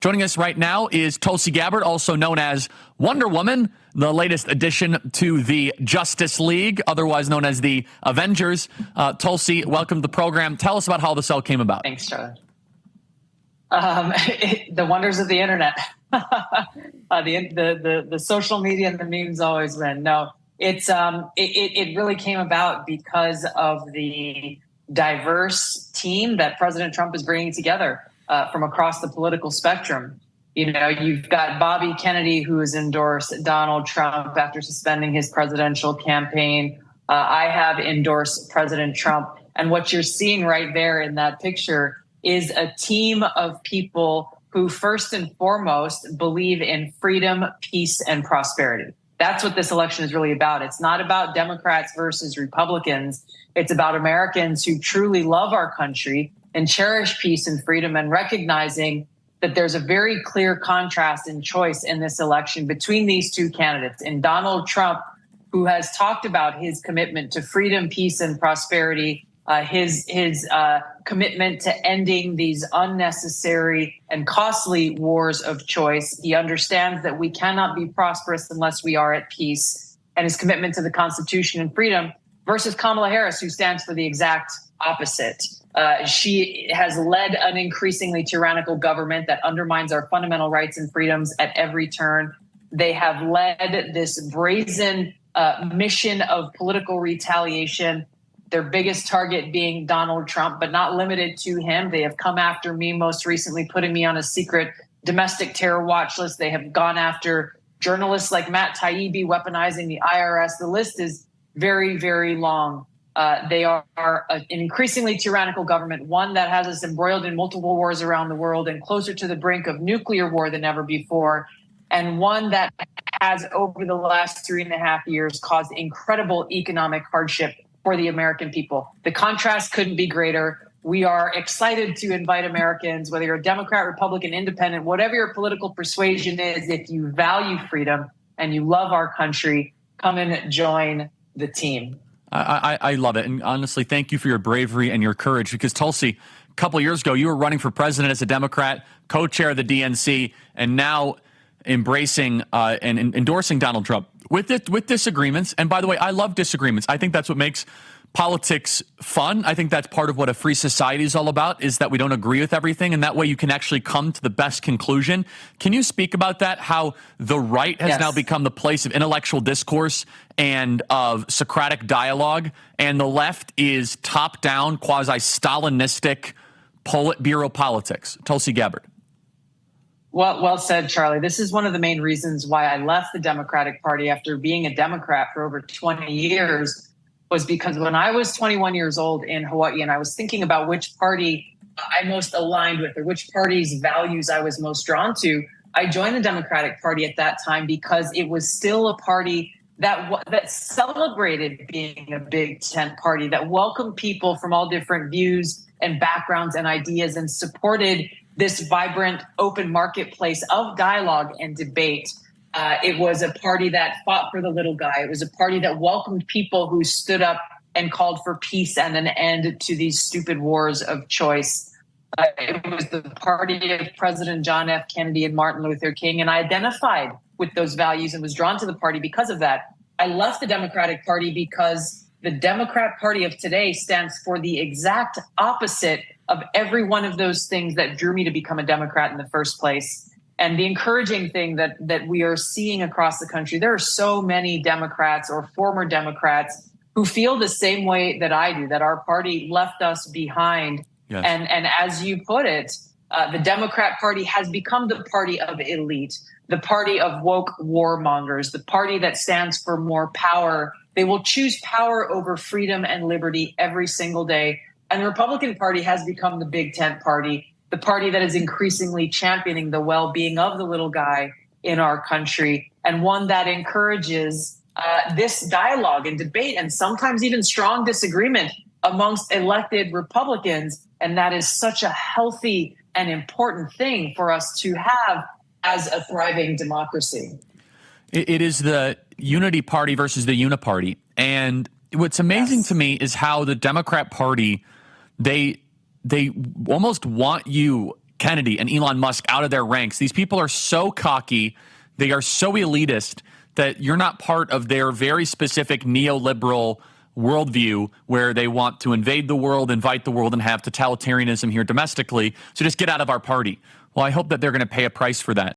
Joining us right now is Tulsi Gabbard, also known as Wonder Woman, the latest addition to the Justice League, otherwise known as the Avengers. Tulsi, welcome to the program. Tell us about how this all came about. Thanks, Charlie. The wonders of the internet. The social media and the memes always win. No, it really came about because of the diverse team that President Trump is bringing together from across the political spectrum. You know, you've got Bobby Kennedy, who has endorsed Donald Trump after suspending his presidential campaign. I have endorsed President Trump. And what you're seeing right there in that picture is a team of people who first and foremost believe in freedom, peace, and prosperity. That's what this election is really about. It's not about Democrats versus Republicans. It's about Americans who truly love our country and cherish peace and freedom, and recognizing that there's a very clear contrast in choice in this election between these two candidates. And Donald Trump, who has talked about his commitment to freedom, peace, and prosperity, his commitment to ending these unnecessary and costly wars of choice. He understands that we cannot be prosperous unless we are at peace, and his commitment to the Constitution and freedom, versus Kamala Harris, who stands for the exact opposite. She has led an increasingly tyrannical government that undermines our fundamental rights and freedoms at every turn. They have led this brazen mission of political retaliation, their biggest target being Donald Trump, but not limited to him. They have come after me, most recently putting me on a secret domestic terror watch list. They have gone after journalists like Matt Taibbi, weaponizing the IRS. The list is very, very long. They are an increasingly tyrannical government, one that has us embroiled in multiple wars around the world and closer to the brink of nuclear war than ever before, and one that has, over the last 3.5 years, caused incredible economic hardship for the American people. The contrast couldn't be greater. We are excited to invite Americans, whether you're a Democrat, Republican, Independent, whatever your political persuasion is, if you value freedom and you love our country, come and join the team. I love it. And honestly, thank you for your bravery and your courage, because Tulsi, a couple of years ago, you were running for president as a Democrat, co-chair of the DNC, and now embracing and endorsing Donald Trump with disagreements. And by the way, I love disagreements. I think that's what makes politics fun. I think that's part of what a free society is all about, is that we don't agree with everything, and that way you can actually come to the best conclusion. Can you speak about that, how the right has now become the place of intellectual discourse and of Socratic dialogue, and the left is top-down, quasi-Stalinistic Politburo politics? Tulsi Gabbard. Well said, Charlie. This is one of the main reasons why I left the Democratic Party after being a Democrat for over 20 years, was because when I was 21 years old in Hawaii and I was thinking about which party I most aligned with or which party's values I was most drawn to, I joined the Democratic Party at that time because it was still a party that celebrated being a big tent party, that welcomed people from all different views and backgrounds and ideas, and supported this vibrant open marketplace of dialogue and debate. It was a party that fought for the little guy. It was a party that welcomed people who stood up and called for peace and an end to these stupid wars of choice. It was the party of President John F. Kennedy and Martin Luther King, and I identified with those values and was drawn to the party because of that. I left the Democratic Party because the Democrat Party of today stands for the exact opposite of every one of those things that drew me to become a Democrat in the first place. And the encouraging thing that we are seeing across the country, there are so many Democrats or former Democrats who feel the same way that I do, that our party left us behind. Yes. And as you put it, the Democrat Party has become the party of elite, the party of woke warmongers, the party that stands for more power. They will choose power over freedom and liberty every single day. And the Republican Party has become the big tent party, the party that is increasingly championing the well-being of the little guy in our country, and one that encourages this dialogue and debate and sometimes even strong disagreement amongst elected Republicans. And that is such a healthy and important thing for us to have as a thriving democracy. It is the Unity Party versus the Uniparty. And what's amazing to me is how the Democrat Party, they almost want you Kennedy and Elon Musk out of their ranks. These people are so cocky. They are so elitist that you're not part of their very specific neoliberal worldview where they want to invade the world, invite the world, and have totalitarianism here domestically. So just get out of our party. Well, I hope that they're going to pay a price for that.